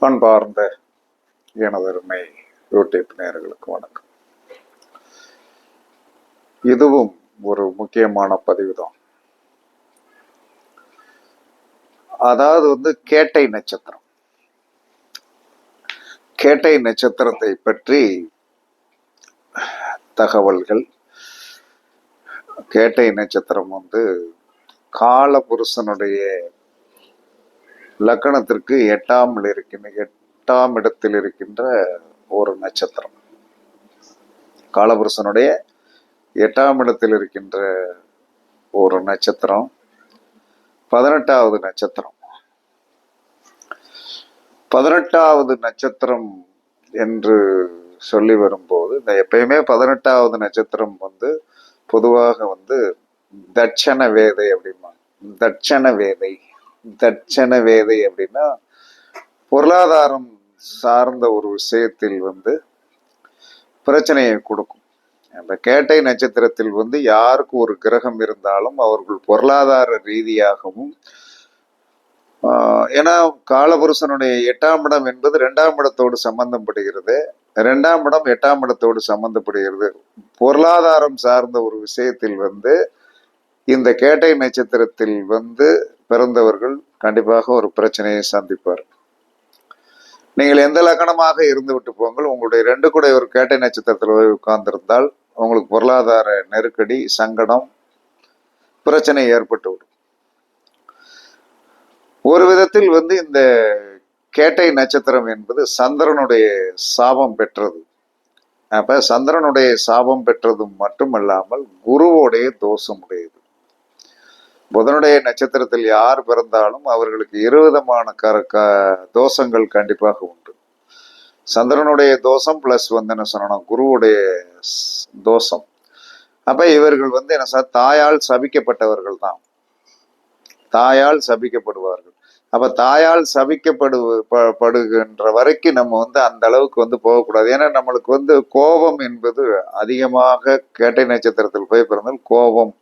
பண்பார்ந்த எனதருமை யூடியூப் நேயர்களுக்கு வணக்கம். இதுவும் ஒரு முக்கியமான பதிவு தான். அதாவது கேட்டை நட்சத்திரம். கேட்டை நட்சத்திரத்தை பற்றி தகவல்கள். கேட்டை நட்சத்திரம் காலபுருஷனுடைய லக்கணத்திற்கு எட்டாம் இடத்தில் இருக்கின்ற ஒரு நட்சத்திரம். காலபுருஷனுடைய 8ஆம் இடத்தில் இருக்கின்ற ஒரு நட்சத்திரம் 18வது நட்சத்திரம். 18வது நட்சத்திரம் என்று சொல்லி வரும்போது எப்பயுமே 18வது நட்சத்திரம் பொதுவாக தட்சண வேதை அப்படிமா. தட்சண வேதை அப்படின்னா பொருளாதாரம் சார்ந்த ஒரு விஷயத்தில் பிரச்சனையை கொடுக்கும். அந்த கேட்டை நட்சத்திரத்தில் யாருக்கு ஒரு கிரகம் இருந்தாலும் அவர்கள் பொருளாதார ரீதியாகவும், ஏன்னா காலபுருஷனுடைய 8ஆம் இடம் என்பது 2ஆம் இடத்தோடு சம்பந்தப்படுகிறது. 2ஆம் இடம் 8ஆம் இடத்தோடு சம்பந்தப்படுகிறது. பொருளாதாரம் சார்ந்த ஒரு விஷயத்தில் இந்த கேட்டை நட்சத்திரத்தில் பிறந்தவர்கள் கண்டிப்பாக ஒரு பிரச்சனையை சந்திப்பார். நீங்கள் எந்த லக்கணமாக இருந்து விட்டு போங்கள், உங்களுடைய 2 கூட ஒரு கேட்டை நட்சத்திரத்தில் போய் உட்கார்ந்திருந்தால் உங்களுக்கு பொருளாதார நெருக்கடி, சங்கடம், பிரச்சனை ஏற்பட்டு விடும். ஒரு விதத்தில் இந்த கேட்டை நட்சத்திரம் என்பது சந்திரனுடைய சாபம் பெற்றது. அப்ப சந்திரனுடைய சாபம் பெற்றதும் மட்டுமல்லாமல் குருவோடைய தோஷம் உடையது. புதனுடைய நட்சத்திரத்தில் யார் பிறந்தாலும் அவர்களுக்கு 2 விதமான தோஷங்கள் கண்டிப்பாக உண்டு. சந்திரனுடைய தோஷம் பிளஸ் என்ன சொல்லணும், குருவுடைய தோஷம். அப்ப இவர்கள் என்ன தாயால் சபிக்கப்பட்டவர்கள் தான். தாயால் சபிக்கப்படுவார்கள். அப்ப தாயால் சபிக்கப்படுகின்ற வரைக்கும் நம்ம அந்த அளவுக்கு போகக்கூடாது. ஏன்னா நம்மளுக்கு கோபம் என்பது அதிகமாக கேட்டை நட்சத்திரத்தில் போய் பிறந்தால் கோபம்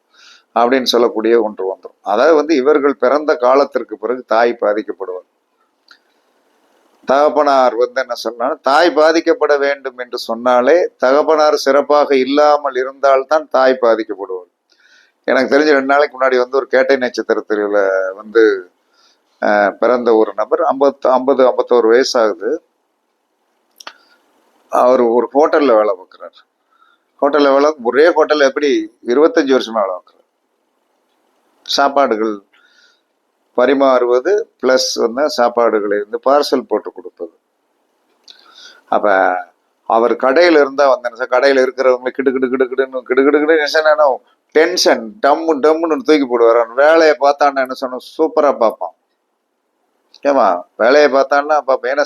அப்படின்னு சொல்லக்கூடிய ஒன்று வந்துடும். அதாவது இவர்கள் பிறந்த காலத்திற்கு பிறகு தாய் பாதிக்கப்படுவார். தகப்பனார் என்ன சொன்னாலும் தாய் பாதிக்கப்பட வேண்டும் என்று சொன்னாலே தகப்பனார் சிறப்பாக இல்லாமல் இருந்தால்தான் தாய் பாதிக்கப்படுவார். எனக்கு தெரிஞ்ச 2 நாளைக்கு முன்னாடி ஒரு கேட்டை நட்சத்திரத்தில் பிறந்த ஒரு நபர் 51 வயசு ஆகுது. அவர் ஒரு ஹோட்டல்ல வேலை பார்க்கிறார். ஒரே ஹோட்டல்ல எப்படி 25 வருஷமா வேலை பார்க்கிறார். சாப்பாடுகள் பரிமாறுவது பிளஸ் சாப்பாடுகளை பார்சல் போட்டு கொடுப்பது. அப்ப அவர் கடையில இருந்தா கடையில இருக்கிறவங்களை கிடுகிடுன்னு டென்ஷன் டம்முன்னு தூக்கி போடுவார். வேலையை பார்த்தான்னு என்ன சொன்ன சூப்பரா பார்ப்பான். ஏமா வேலையை பார்த்தான்னா பார்ப்பேன். ஏன்னா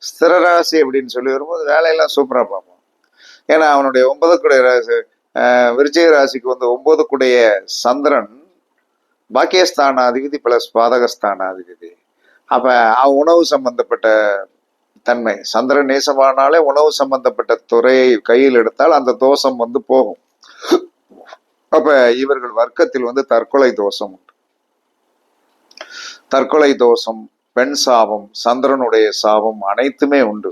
ஸ்திரராசி அப்படின்னு சொல்லி வரும்போது வேலையெல்லாம் சூப்பரா பார்ப்பான். ஏன்னா அவனுடைய 9 கூடிய ராசி, விருச்சிக ராசிக்கு 9 கூடிய சந்திரன் பாக்கியஸ்தானாதிபதி பிளஸ் பாதகஸ்தானாதிபதி. அப்ப உணவு சம்பந்தப்பட்ட தன்மை, சந்திரன் நேசமானாலே உணவு சம்பந்தப்பட்ட துறையை கையில் எடுத்தால் அந்த தோஷம் போகும். அப்ப இவர்கள் வர்க்கத்தில் தற்கொலை தோஷம் உண்டு. தற்கொலை தோஷம், பெண் சாபம், சந்திரனுடைய சாபம் அனைத்துமே உண்டு.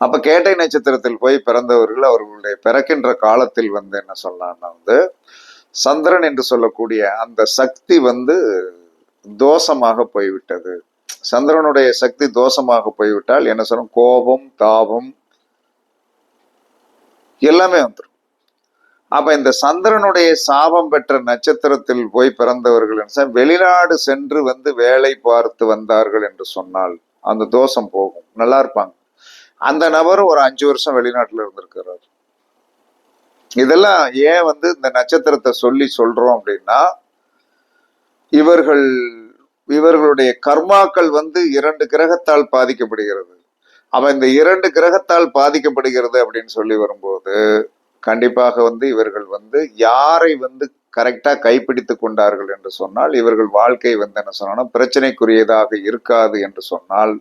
அப்ப கேட்டை நட்சத்திரத்தில் போய் பிறந்தவர்கள் அவர்களுடைய பிறக்கின்ற காலத்தில் என்ன சொல்லலாம்னா சந்திரன் என்று சொல்லக்கூடிய அந்த சக்தி தோஷமாக போய்விட்டது. சந்திரனுடைய சக்தி தோஷமாக போய்விட்டால் என்ன சொல்லும், கோபம், தாபம் எல்லாமே வந்துடும். அப்ப இந்த சந்திரனுடைய சாபம் பெற்ற நட்சத்திரத்தில் போய் பிறந்தவர்கள் வெளிநாடு சென்று வேலை பார்த்து வந்தார்கள் என்று சொன்னால் அந்த தோஷம் போகும், நல்லா இருப்பாங்க. அந்த நபர் ஒரு 5 வருஷம் வெளிநாட்டுல இருந்திருக்கிறார். இதெல்லாம் ஏன் இந்த நட்சத்திரத்தை சொல்றோம் அப்படின்னா, இவர்களுடைய கர்மாக்கள் 2 கிரகத்தால் பாதிக்கப்படுகிறது. அப்ப இந்த 2 கிரகத்தால் பாதிக்கப்படுகிறது அப்படின்னு சொல்லி வரும்போது கண்டிப்பாக இவர்கள் யாரை கரெக்டா கைப்பிடித்து கொண்டார்கள் என்று சொன்னால் இவர்கள் வாழ்க்கை என்ன சொன்னா பிரச்சனைக்குரியதாக இருக்காது என்று சொன்னால்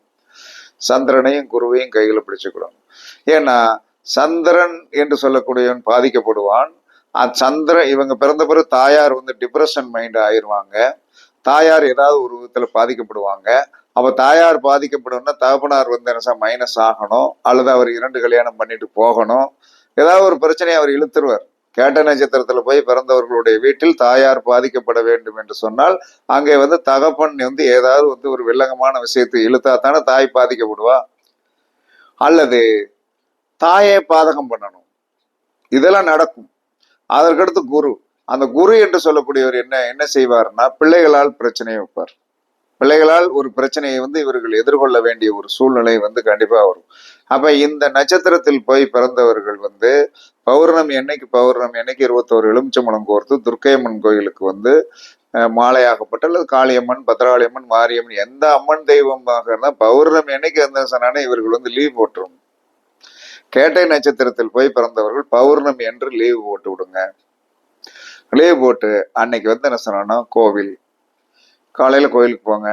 சந்திரனையும் குருவையும் கையில பிடிச்சுக்கணும். ஏன்னா சந்திரன் என்று சொல்லக்கூடியவன் பாதிக்கப்படுவான். சந்திரன் இவங்க பிறந்த பிறகு தாயார் டிப்ரெஷன் மைண்ட் ஆயிடுவாங்க. தாயார் ஏதாவது ஒரு விதத்துல பாதிக்கப்படுவாங்க. அப்ப தாயார் பாதிக்கப்படும்னா தகப்பனார் வந்து என்ன மைனஸ் ஆகணும், அல்லது அவர் 2 கல்யாணம் பண்ணிட்டு போகணும், ஏதாவது ஒரு பிரச்சனையை அவர் இழுத்துருவார். கேட்ட நட்சத்திரத்துல போய் பிறந்தவர்களுடைய வீட்டில் தாயார் பாதிக்கப்பட வேண்டும் என்று சொன்னால் அங்கே வந்து தகப்பன் வந்து ஏதாவது வந்து ஒரு வில்லங்கமான விஷயத்தை இழுத்தா தானே தாய் பாதிக்கப்படுவா, அல்லது தாயே பாதகம் பண்ணணும். இதெல்லாம் நடக்கும். அதற்கடுத்து குரு, அந்த குரு என்று சொல்லக்கூடியவர் என்ன என்ன செய்வார்னா பிள்ளைகளால் பிரச்சனையை வைப்பார். பிள்ளைகளால் ஒரு பிரச்சனையை வந்து இவர்கள் எதிர்கொள்ள வேண்டிய ஒரு சூழ்நிலை வந்து கண்டிப்பா வரும். அப்ப இந்த நட்சத்திரத்தில் போய் பிறந்தவர்கள் வந்து பௌர்ணமி அன்னைக்கு 21 எலுமிச்சம்பழம் கோர்த்து துர்க்கையம்மன் கோயிலுக்கு வந்து மாலையாகப்பட்ட அல்லது காளியம்மன், பத்ராளியம்மன், மாரியம்மன் எந்த அம்மன் தெய்வமாக இருந்தால் பௌர்ணமி அன்னைக்கு வந்து சொன்னானே இவர்கள் வந்து லீவ் போட்டுரும். கேட்டை நட்சத்திரத்தில் போய் பிறந்தவர்கள் பௌர்ணமி அன்று லீவ் போட்டு விடுங்க. லீவ் போட்டு அன்னைக்கு வந்து என்ன சொன்னா கோவில், காலையில கோயிலுக்கு போங்க.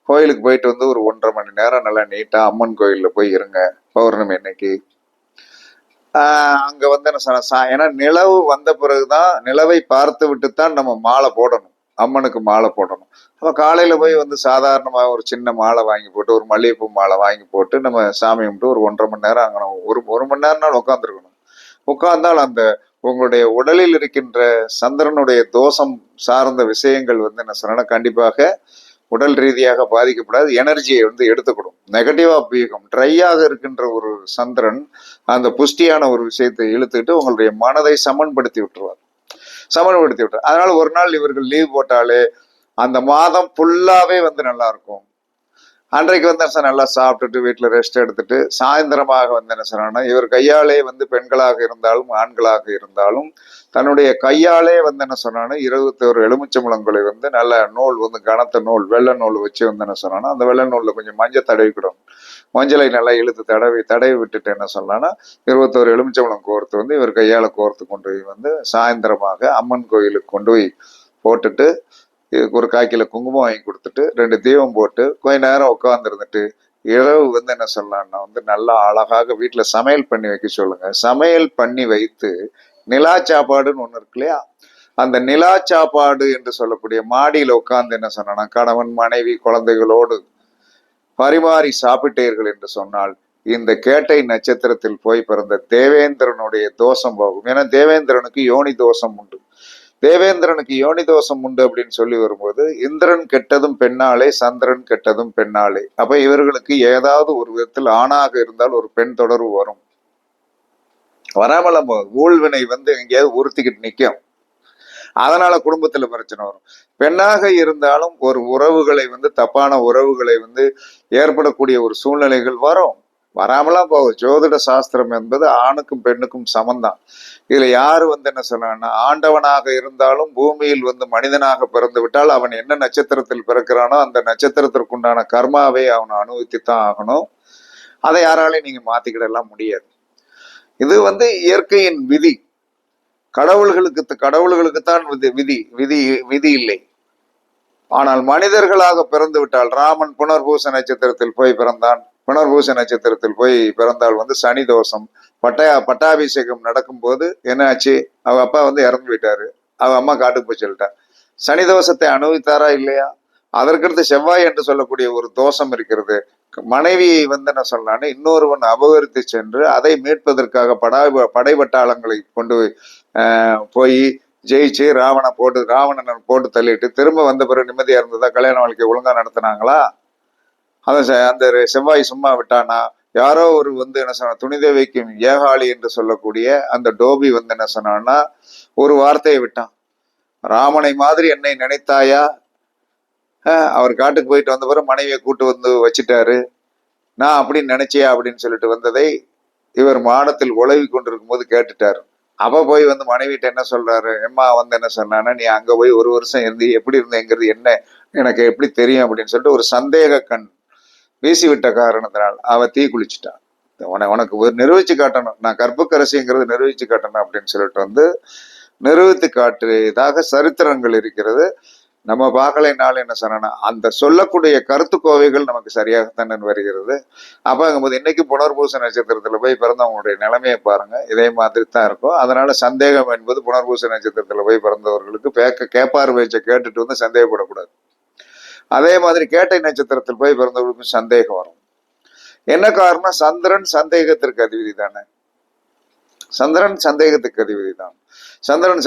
கோயிலுக்கு போயிட்டு வந்து ஒரு 1.5 மணி நேரம் நல்லா நீட்டா அம்மன் கோயில்ல போய் இருங்க பௌர்ணமி அன்னைக்கு. அங்க வந்து என்ன சொன்ன, ஏன்னா நிலவு வந்த பிறகுதான், நிலவை பார்த்து விட்டுத்தான் நம்ம மாலை போடணும், அம்மனுக்கு மாலை போடணும். அப்ப காலையில போய் வந்து சாதாரணமா ஒரு சின்ன மாலை வாங்கி போட்டு, ஒரு மல்லிகைப்பூ மாலை வாங்கி போட்டு நம்ம சாமி கும்பிட்டு ஒரு 1.5 மணி நேரம் அங்கே ஒரு மணி நேரம் உட்காந்துருக்கணும். உட்கார்ந்தால் அந்த உங்களுடைய உடலில் இருக்கின்ற சந்திரனுடைய தோஷம் சார்ந்த விஷயங்கள் வந்து என்ன சொன்னா கண்டிப்பாக உடல் ரீதியாக பாதிக்கப்படாது, எனர்ஜியை வந்து எடுத்துக்கணும். நெகட்டிவா பீகம் ட்ரையாக இருக்கின்ற ஒரு சந்திரன் அந்த புஷ்டியான ஒரு விஷயத்தை இழுத்துக்கிட்டு உங்களுடைய மனதை சமன்படுத்தி விட்டுருவார். அதனால ஒரு நாள் இவர்கள் லீவ் போட்டாலே அந்த மாதம் ஃபுல்லாவே வந்து நல்லா இருக்கும். அன்றைக்கு வந்து நல்லா சாப்பிட்டுட்டு வீட்டுல ரெஸ்ட் எடுத்துட்டு சாயந்தரமாக வந்து என்ன சொன்னா இவர் கையாலே வந்து பெண்களாக இருந்தாலும் ஆண்களாக இருந்தாலும் தன்னுடைய கையாலே வந்து என்ன சொன்னா 21 எலுமிச்சம்பழங்களை வந்து நல்ல நூல் வந்து கனத்த நூல், வெள்ளை நூல் வச்சு வந்து என்ன சொன்னா அந்த வெள்ளை நூல்ல கொஞ்சம் மஞ்சள் தடவிக்கிடும். மஞ்சளை நல்லா இழுத்து தடவி விட்டுட்டு என்ன சொல்லலாம்னா 21 எலுமிச்சம்பழம் கோர்த்து வந்து இவர் கையால கோர்த்து கொண்டு போய் வந்து சாயந்தரமாக அம்மன் கோயிலுக்கு கொண்டு போய் போட்டுட்டு ஒரு 1/4 கிலோ குங்குமம் வாங்கி கொடுத்துட்டு 2 தீபம் போட்டு கொஞ்ச நேரம் உட்கார்ந்து இருந்துட்டு இரவு வந்து என்ன சொல்லலாம்னா வந்து நல்லா அழகாக வீட்டுல சமையல் பண்ணி வைக்க சொல்லுங்க. சமையல் பண்ணி வைத்து நிலா சாப்பாடுன்னு ஒண்ணு இருக்கு இல்லையா, அந்த நிலா சாப்பாடு என்று சொல்லக்கூடிய மாடியில உட்கார்ந்து என்ன சொன்னா கணவன் மனைவி குழந்தைகளோடு பரிமாறி சாப்பிட்டீர்கள் என்று சொன்னால் இந்த கேட்டை நட்சத்திரத்தில் போய் பிறந்த தேவேந்திரனுடைய தோஷம் போகும். ஏன்னா தேவேந்திரனுக்கு யோனி தோஷம் உண்டு. தேவேந்திரனுக்கு யோனி தோஷம் உண்டு அப்படின்னு சொல்லி வரும்போது இந்திரன் கெட்டதும் பெண்ணாலே, சந்திரன் கெட்டதும் பெண்ணாலே. அப்ப இவர்களுக்கு ஏதாவது ஒரு விதத்தில் ஆணாக இருந்தால் ஒரு பெண் தொடர்பு வரும். வராமல ஊழ்வினை வந்து எங்கேயாவது உறுத்திக்கிட்டு நிற்கும். அதனால குடும்பத்துல பிரச்சனை வரும். பெண்ணாக இருந்தாலும் ஒரு உறவுகளை வந்து தப்பான உறவுகளை வந்து ஏற்படக்கூடிய ஒரு சூழ்நிலைகள் வரும். வராமலாம் போகும். ஜோதிட சாஸ்திரம் என்பது ஆணுக்கும் பெண்ணுக்கும் சமந்தான். இதுல யாரு வந்து என்ன சொன்னா ஆண்டவனாக இருந்தாலும் பூமியில் வந்து மனிதனாக பிறந்து விட்டால் அவன் என்ன நட்சத்திரத்தில் பிறக்கிறானோ அந்த நட்சத்திரத்திற்குண்டான கர்மாவை அவன் அனுபவித்துத்தான் ஆகணும். அதை யாராலையும் நீங்க மாத்திக்கிடலாம் முடியாது. இது வந்து இயற்கையின் விதி. கடவுள்களுக்குத்தான் விதி விதி விதி இல்லை. ஆனால் மனிதர்களாக பிறந்து விட்டால், ராமன் புனர்பூச நட்சத்திரத்தில் போய் பிறந்தான். புனர்பூச நட்சத்திரத்தில் போய் பிறந்தால் வந்து சனி தோஷம். பட்டாபிஷேகம் நடக்கும் போது என்ன ஆச்சு, அவ அப்பா வந்து இறந்து விட்டாரு, அவ அம்மா காட்டுக்கு போய் சொல்லிட்டான். சனி தோஷத்தை அனுபவித்தாரா இல்லையா? அதற்கடுத்து செவ்வாய் என்று சொல்லக்கூடிய ஒரு தோஷம் இருக்கிறது. மனைவியை வந்து என்ன சொன்னான்னு இன்னொருவன் அபகரித்து சென்று அதை மீட்பதற்காக படைபட்டாளங்களை கொண்டு போய் ஜெயிச்சு ராவணனை போட்டு தள்ளிட்டு திரும்ப வந்த பிறகு நிம்மதியா இருந்ததா? கல்யாண வாழ்க்கை ஒழுங்கா நடத்தினாங்களா? அந்த செவ்வாய் சும்மா விட்டானா? யாரோ ஒரு வந்து என்ன சொன்ன துணிதேவிக்கும் ஏகாளி என்று சொல்லக்கூடிய அந்த டோபி வந்து என்ன சொன்னான்னா ஒரு வார்த்தையை விட்டான். ராமனை மாதிரி என்னை நினைத்தாயா? அவர் காட்டுக்கு போயிட்டு வந்த பிறகு மனைவியை கூட்டு வந்து வச்சுட்டாரு. நான் அப்படின்னு நினைச்சியா அப்படின்னு சொல்லிட்டு வந்ததை இவர் மாடத்தில் உழவி கொண்டிருக்கும் போது கேட்டுட்டாரு. அப்ப போய் வந்து மனைவிட்ட என்ன சொல்றாரு, எம்மா வந்து என்ன சொன்னான்னா நீ அங்க போய் 1 வருஷம் இருந்து எப்படி இருந்தேங்கிறது என்ன எனக்கு எப்படி தெரியும் அப்படின்னு சொல்லிட்டு ஒரு சந்தேக கண் வீசி விட்ட காரணத்தினால் அவ தீ குளிச்சுட்டான். உனக்கு நிரூபிச்சு காட்டணும், நான் கற்புக்கரசிங்கிறது நிரூபிச்சு காட்டணும் அப்படின்னு சொல்லிட்டு வந்து நிரூபித்து காட்டுவதாக சரித்திரங்கள் இருக்கிறது. நம்ம பார்க்கலைனாலும் என்ன சொன்னா அந்த சொல்லக்கூடிய கருத்து கோவைகள் நமக்கு சரியாகத்தான் வருகிறது. அப்ப அங்கும்போது இன்னைக்கு புனர்பூச நட்சத்திரத்துல போய் பிறந்தவங்களுடைய நிலைமையை பாருங்க, இதே மாதிரி தான் இருக்கும். அதனால சந்தேகம் என்பது புனர்பூச நட்சத்திரத்துல போய் பிறந்தவர்களுக்கு கேப்பார் பேச்சை கேட்டுட்டு வந்து சந்தேகப்படக்கூடாது. அதே மாதிரி கேட்டை நட்சத்திரத்தில் போய் பிறந்தவர்களுக்கும் சந்தேகம் வரும். என்ன காரணம்? சந்திரன் சந்தேகத்திற்கு அதிபதி தானே. சந்திரன் சந்தேகத்துக்கு அதிபதி தான். சந்திரன்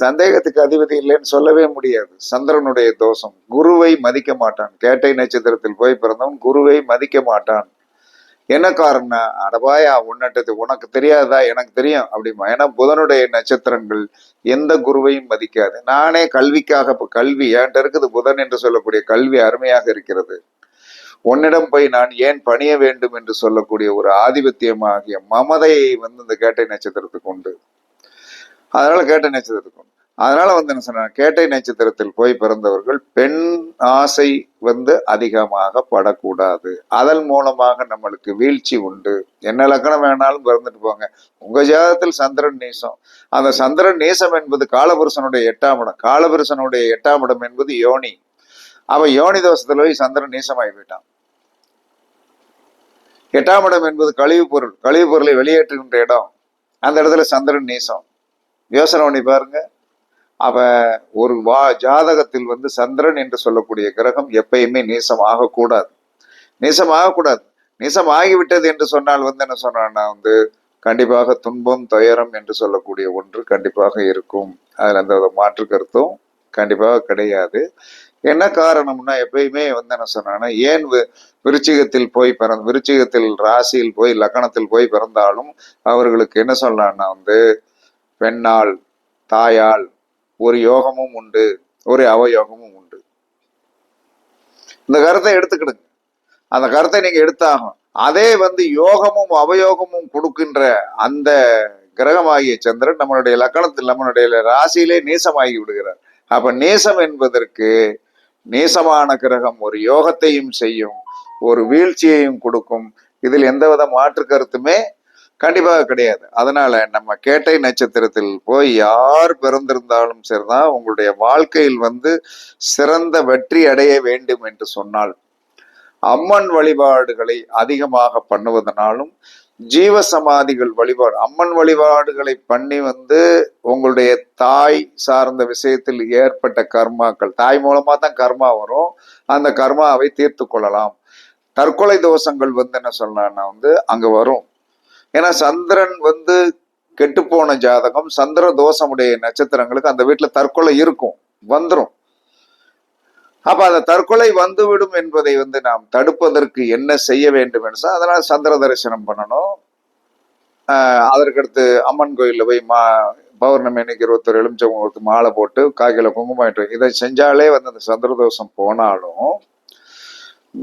சந்தேகத்துக்கு அதிபதி இல்லைன்னு சொல்லவே முடியாது. சந்திரனுடைய தோஷம். குருவை மதிக்க மாட்டான். கேட்டை நட்சத்திரத்தில் போய் பிறந்தவன் குருவை மதிக்க மாட்டான். என்ன காரணம்? அடபாயா உன்னட்டது உனக்கு தெரியாதா? எனக்கு தெரியும் அப்படிமா. ஏன்னா புதனுடைய நட்சத்திரங்கள் எந்த குருவையும் மதிக்காது. நானே கல்விக்காக, கல்வி என்கிட்ட இருக்குது, புதன் என்று சொல்லக்கூடிய கல்வி அருமையாக இருக்கிறது, உன்னிடம் போய் நான் ஏன் பணிய வேண்டும் என்று சொல்லக்கூடிய ஒரு ஆதிபத்தியமாகிய மமதையை இந்த கேட்டை நட்சத்திரத்துக்கு உண்டு. அதனால கேட்டை நட்சத்திரத்துக்கு உண்டு. அதனால என்ன சொன்ன, கேட்டை நட்சத்திரத்தில் போய் பிறந்தவர்கள் பெண் ஆசை அதிகமாக படக்கூடாது. அதன் மூலமாக நம்மளுக்கு வீழ்ச்சி உண்டு. என்ன லக்கணம் வேணாலும் பிறந்துட்டு போங்க, உங்க ஜாதகத்தில் சந்திரன் நீசம். அந்த சந்திரன் நீசம் என்பது காலபுருஷனுடைய 8ஆம் இடம். காலபுருஷனுடைய 8ஆம் இடம் என்பது யோனி. அவன் யோனி தோஷத்துல போய் சந்திரன் நீசமாகி போயிட்டான். 8ஆம் இடம் என்பது கழிவு பொருள். கழிவு பொருளை வெளியேற்றுகின்ற இடம். அந்த இடத்துல சந்திரன் நீசம். யோசனை பண்ணி பாருங்க. அவ ஒரு ஜாதகத்தில் சந்திரன் என்று சொல்லக்கூடிய கிரகம் எப்பயுமே நீசம் ஆகக்கூடாது. நீசம் ஆகக்கூடாது. நீசம் ஆகிவிட்டது என்று சொன்னால் என்ன சொன்னா கண்டிப்பாக துன்பம் துயரம் என்று சொல்லக்கூடிய ஒன்று கண்டிப்பாக இருக்கும். அதுல அந்த மாற்று கருத்தும் கண்டிப்பாக கிடையாது. என்ன காரணம்னா எப்பயுமே என்ன சொன்னா, ஏன் விருச்சிகத்தில் போய் விருச்சிகத்தில் ராசியில் போய் லக்கணத்தில் போய் பிறந்தாலும் அவர்களுக்கு என்ன சொல்லலாம்னா பெண்ணால் தாயால் ஒரு யோகமும் உண்டு, ஒரு அவயோகமும் உண்டு. இந்த கருத்தை எடுத்துக்கிடுங்க. அந்த கருத்தை நீங்க எடுத்தாகும். அதே யோகமும் அவயோகமும் கொடுக்கின்ற அந்த கிரகமாகிய சந்திரன் நம்மளுடைய லக்கணத்தில் நம்மளுடைய ராசியிலே நீசமாகி விடுகிறார். அப்ப நீசம் என்பதற்கு நீசமான கிரகம் ஒரு யோகத்தையும் செய்யும், ஒரு வீழ்ச்சியையும் கொடுக்கும். இதில் எந்தவித மாற்று கருத்துமே கண்டிப்பாக கிடையாது. அதனால நம்ம கேட்டை நட்சத்திரத்தில் போய் யார் பிறந்திருந்தாலும் சரிதான், உங்களுடைய வாழ்க்கையில் சிறந்த வெற்றி அடைய வேண்டும் என்று சொன்னால் அம்மன் வழிபாடுகளை அதிகமாக பண்ணுவதனாலும், ஜீவசமாதிகள் வழிபாடு, அம்மன் வழிபாடுகளை பண்ணி உங்களுடைய தாய் சார்ந்த விஷயத்தில் ஏற்பட்ட கர்மாக்கள், தாய் மூலமா தான் கர்மா வரும், அந்த கர்மாவை தீர்த்து கொள்ளலாம். தற்கொலை தோஷங்கள் என்ன சொல்லலாம்னா அங்க வரும். ஏன்னா சந்திரன் கெட்டுப்போன ஜாதகம், சந்திர தோஷமுடைய நட்சத்திரங்களுக்கு அந்த வீட்டுல தற்கொலை இருக்கும், வந்துடும். அப்ப அந்த தற்கொலை வந்துவிடும் என்பதை நாம் தடுப்பதற்கு என்ன செய்ய வேண்டும் என்று, அதனால சந்திர தரிசனம் பண்ணணும். அதற்கடுத்து அம்மன் கோயில்ல போய் பௌர்ணமி அன்னைக்கு 21 எலுமிச்சம் மாலை போட்டு காய்களை குங்குமம் இதை செஞ்சாலே அந்த சந்திரதோஷம் போனாலும்,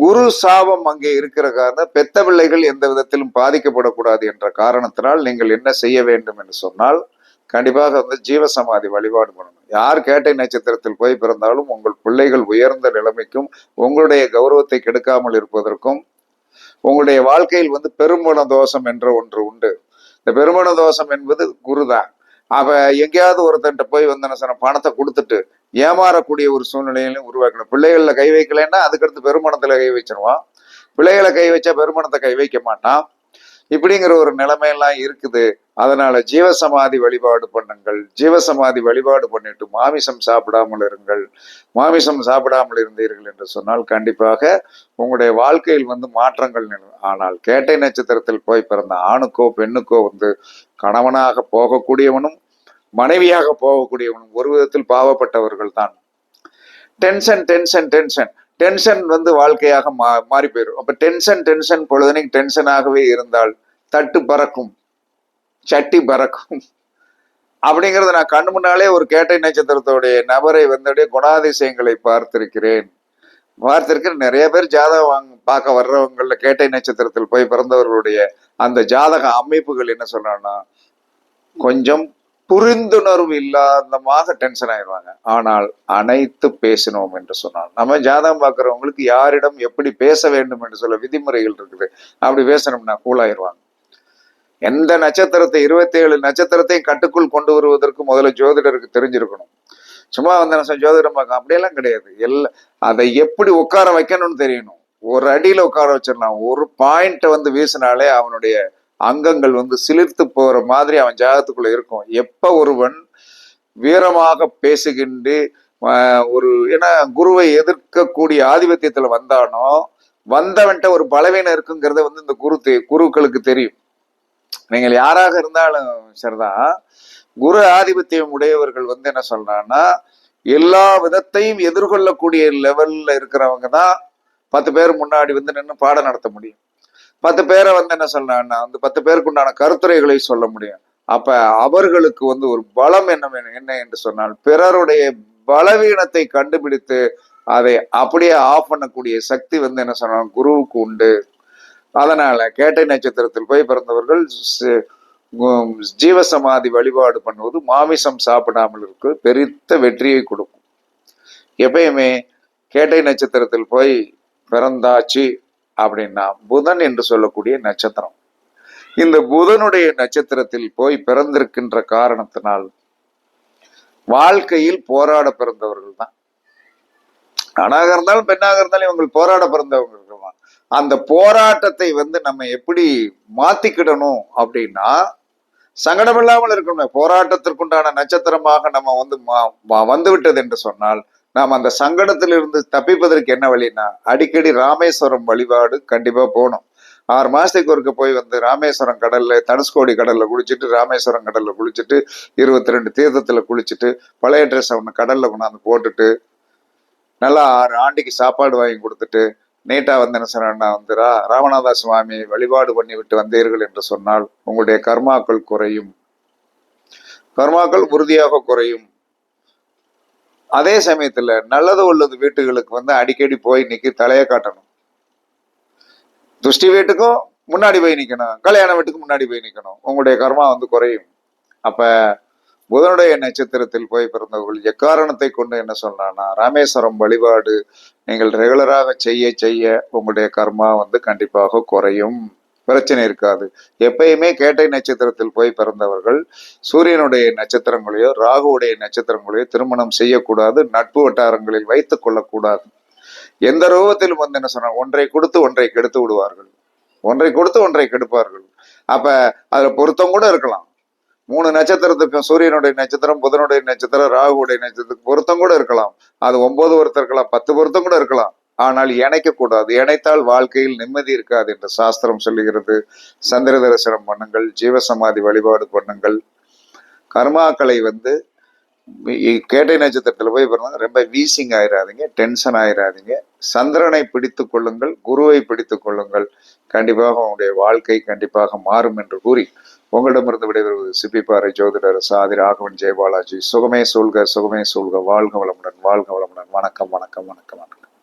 குரு சாபம் அங்கே இருக்கிற காரணம் பெத்த பிள்ளைகள் எந்த விதத்திலும் பாதிக்கப்படக்கூடாது என்ற காரணத்தினால் நீங்கள் என்ன செய்ய வேண்டும் என்று சொன்னால், கண்டிப்பாக ஜீவசமாதி வழிபாடு பண்ணணும். யார் கேட்டை நட்சத்திரத்தில் போய் பிறந்தாலும் உங்கள் பிள்ளைகள் உயர்ந்த நிலைமைக்கும் உங்களுடைய கௌரவத்தை கெடுக்காமல் இருப்பதற்கும், உங்களுடைய வாழ்க்கையில் பெருமண தோஷம் என்ற ஒன்று உண்டு. இந்த பெருமண தோஷம் என்பது குருதான். அவ எங்கேயாவது ஒருத்தன்ட்ட போய் பணத்தை கொடுத்துட்டு ஏமாறக்கூடிய ஒரு சூழ்நிலையிலையும் உருவாக்கணும். பிள்ளைகள்ல கை வைக்கலைன்னா அதுக்கடுத்து பெருமணத்துல கை வச்சிருவான். பிள்ளைகளை கை வச்சா பெருமணத்தை கை வைக்க மாட்டான். இப்படிங்கிற ஒரு நிலைமையெல்லாம் இருக்குது. அதனால ஜீவசமாதி வழிபாடு பண்ணுங்கள். ஜீவசமாதி வழிபாடு பண்ணிட்டு மாமிசம் சாப்பிடாமல் இருங்கள். மாமிசம் சாப்பிடாமல் இருந்தீர்கள் என்று சொன்னால் கண்டிப்பாக உங்களுடைய வாழ்க்கையில் மாற்றங்கள் நிகழும். ஆனால் கேட்டை நட்சத்திரத்தில் போய் பிறந்த ஆணுக்கோ பெண்ணுக்கோ கணவனாக போகக்கூடியவனும் மனைவியாக போகக்கூடியவனும் ஒரு விதத்தில் பாவப்பட்டவர்கள் தான். டென்ஷன் டென்ஷன் டென்ஷன் டென்ஷன் வாழ்க்கையாக மாறி போயிடும். அப்ப டென்ஷன் பொழுதுனைக்கு டென்ஷனாகவே இருந்தால் தட்டு பறக்கும், சட்டி பறக்கும். அப்படிங்கறத நான் கண்ணு முன்னாலே ஒரு கேட்டை நட்சத்திரத்தோடைய நபரை குணாதிசயங்களை பார்த்திருக்கிறேன். நிறைய பேர் ஜாதகம் பார்க்க வர்றவங்கள கேட்டை நட்சத்திரத்தில் போய் பிறந்தவர்களுடைய அந்த ஜாதக அமைப்புகள் என்ன சொல்றாங்கன்னா, கொஞ்சம் புரிந்துணர்வு இல்லாதமாக டென்ஷன் ஆயிடுவாங்க. ஆனால் அனைத்து பேசினோம் என்று சொன்னால், நம்ம ஜாதகம் பார்க்கிறவங்களுக்கு யாரிடம் எப்படி பேச வேண்டும் என்று சொல்ல விதிமுறைகள் இருக்குது. அப்படி பேசணும்னா கூலாயிருவாங்க. எந்த நட்சத்திரத்தை 27 நட்சத்திரத்தையும் கட்டுக்குள் கொண்டு வருவதற்கு முதல்ல ஜோதிடருக்கு தெரிஞ்சிருக்கணும். சும்மா ஜோதிடம் பார்க்க அப்படியெல்லாம் கிடையாது. அதை எப்படி உட்கார வைக்கணும்னு தெரியணும். ஒரு அடியில உட்கார வச்சிடலாம். ஒரு பாயிண்ட வீசினாலே அவனுடைய அங்கங்கள் சிலிர்த்து போற மாதிரி அவன் ஜாதகத்துக்குள்ள இருக்கும். எப்ப ஒருவன் வீரமாக பேசுகின்ற ஒரு ஏன்னா குருவை எதிர்க்கக்கூடிய ஆதிபத்தியத்துல வந்தானோ வந்தவன்ட்ட ஒரு பலவீனம் இருக்குங்கிறத வந்து இந்த குருக்களுக்கு தெரியும். நீங்கள் யாராக இருந்தாலும் சரிதான், குரு ஆதிபத்தியம் உடையவர்கள் வந்து என்ன சொல்றாங்கன்னா எல்லா விதத்தையும் எதிர்கொள்ளக்கூடிய லெவல்ல இருக்கிறவங்க தான் 10 பேர் முன்னாடி வந்து நின்று பாடம் நடத்த முடியும். 10 பேரை வந்து என்ன சொல்றாங்கன்னா வந்து 10 பேருக்கு உண்டான கருத்துரைகளை சொல்ல முடியும். அப்ப அவர்களுக்கு வந்து ஒரு பலம் என்ன என்று சொன்னால் பிறருடைய பலவீனத்தை கண்டுபிடித்து அதை அப்படியே ஆஃப் பண்ணக்கூடிய சக்தி வந்து என்ன சொன்னாங்க குருவுக்கு உண்டு. அதனால கேட்டை நட்சத்திரத்தில் போய் பிறந்தவர்கள் ஜீவசமாதி வழிபாடு பண்ணுவது மாமிசம் சாப்பிடாமல் இருக்கு பெரித்த வெற்றியை கொடுக்கும். எப்பயுமே கேட்டை நட்சத்திரத்தில் போய் பிறந்தாச்சு அப்படின்னா புதன் என்று சொல்லக்கூடிய நட்சத்திரம், இந்த புதனுடைய நட்சத்திரத்தில் போய் பிறந்திருக்கின்ற காரணத்தினால் வாழ்க்கையில் போராட பிறந்தவர்கள் தான். ஆணாக இருந்தாலும் பெண்ணாக இருந்தாலும் இவங்க போராட பிறந்தவங்க தான். அந்த போராட்டத்தை வந்து நம்ம எப்படி மாத்திக்கிடணும் அப்படின்னா சங்கடம் இல்லாமல் இருக்கணும். போராட்டத்திற்குண்டான நட்சத்திரமாக நம்ம வந்து வந்து விட்டது என்று சொன்னால் நாம் அந்த சங்கடத்திலிருந்து தப்பிப்பதற்கு என்ன வழின்னா அடிக்கடி ராமேஸ்வரம் வழிபாடு கண்டிப்பா போகணும். 6 மாசத்துக்கு ஒருக்க போய் வந்து ராமேஸ்வரம் கடல்ல தனுஷ்கோடி கடல்ல குளிச்சுட்டு ராமேஸ்வரம் கடல்ல குளிச்சுட்டு 22 தீர்த்தத்துல குளிச்சுட்டு பழைய ட்ரெஸ் ஒன்று கடல்ல கொண்டாந்து போட்டுட்டு நல்லா 6 ஆண்டிக்கு சாப்பாடு வாங்கி கொடுத்துட்டு நீட்டா வந்து என்ன சொன்னா வந்து ராமநாத சுவாமி வழிபாடு பண்ணி விட்டு வந்தீர்கள் என்று சொன்னால் உங்களுடைய கர்மாக்கள் குறையும், கர்மாக்கள் உறுதியாக குறையும். அதே சமயத்துல நல்லது உள்ளது வீட்டுகளுக்கு வந்து அடிக்கடி போய் நிக்கி தலையை காட்டணும். துஷ்டி வீட்டுக்கும் முன்னாடி போய் நிக்கணும், கல்யாண வீட்டுக்கு முன்னாடி போய் நிக்கணும், உங்களுடைய கர்மா வந்து குறையும். அப்ப புதனுடைய நட்சத்திரத்தில் போய் பிறந்தவர்கள் எக்காரணத்தை கொண்டு என்ன சொல்றான்னா ராமேஸ்வரம் வழிபாடு நீங்கள் ரெகுலராக செய்ய செய்ய உங்களுடைய கர்மா வந்து கண்டிப்பாக குறையும், பிரச்சனை இருக்காது. எப்பயுமே கேட்டை நட்சத்திரத்தில் போய் பிறந்தவர்கள் சூரியனுடைய நட்சத்திரங்களையோ ராகுவுடைய நட்சத்திரங்களையோ திருமணம் செய்யக்கூடாது, நட்பு வட்டாரங்களில் வைத்துக் கொள்ளக்கூடாது. எந்த ரூபத்திலும் வந்து என்ன சொன்னா ஒன்றை கொடுத்து ஒன்றை கெடுத்து விடுவார்கள், ஒன்றை கொடுத்து ஒன்றை கெடுப்பார்கள். அப்ப அதுல பொருத்தம் கூட இருக்கலாம். 3 நட்சத்திரத்துக்கும் சூரியனுடைய நட்சத்திரம் புதனுடைய நட்சத்திரம் ராகுவுடைய நட்சத்திரத்துக்கு பொருத்தம் கூட இருக்கலாம். அது 9 பொருத்தம் இருக்கலாம், 10 பொருத்தம் கூட இருக்கலாம். ஆனால் இணைக்க கூடாது, இணைத்தால் வாழ்க்கையில் நிம்மதி இருக்காது என்று சாஸ்திரம் சொல்லுகிறது. சந்திர தரிசனம் பண்ணுங்கள், ஜீவசமாதி வழிபாடு பண்ணுங்கள். கர்மாக்களை வந்து கேட்டை நட்சத்திரத்துல போய் பாருங்க, ரொம்ப வீசிங் ஆயிடாதீங்க, டென்ஷன் ஆயிடாதீங்க. சந்திரனை பிடித்து கொள்ளுங்கள், குருவை பிடித்து கொள்ளுங்கள், கண்டிப்பாக உங்களுடைய வாழ்க்கை கண்டிப்பாக மாறும் என்று கூறி உங்களிடமிருந்து விடைபெறுவது சிப்பிப்பாறை ஜோதிடர் சாதி ராகவன் ஜெயபாலாஜி. சுகமே சூழ்க, சுகமே சூழ்க, வாழ்க வளமுடன், வாழ்க வளமுடன். வணக்கம், வணக்கம், வணக்கம், வணக்கம்.